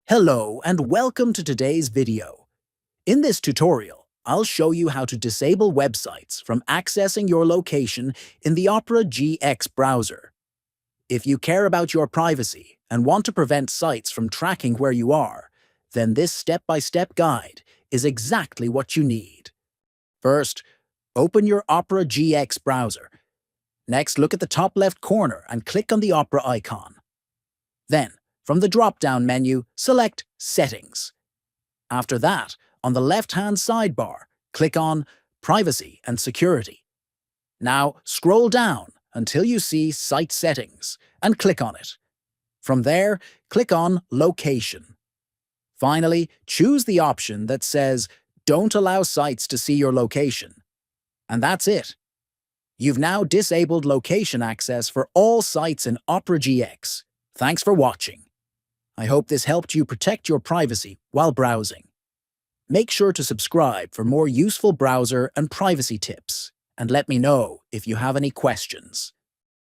Hello and welcome to today's video. In this tutorial, I'll show you how to disable websites from accessing your location in the Opera GX browser. If you care about your privacy and want to prevent sites from tracking where you are, then this step-by-step guide is exactly what you need. First, open your Opera GX browser. Next, look at the top left corner and click on the Opera icon. Then, from the drop-down menu, select Settings. After that, on the left-hand sidebar, click on Privacy and Security. Now, scroll down until you see Site Settings and click on it. From there, click on Location. Finally, choose the option that says Don't allow sites to see your location. And that's it. You've now disabled location access for all sites in Opera GX. Thanks for watching. I hope this helped you protect your privacy while browsing. Make sure to subscribe for more useful browser and privacy tips, and let me know if you have any questions.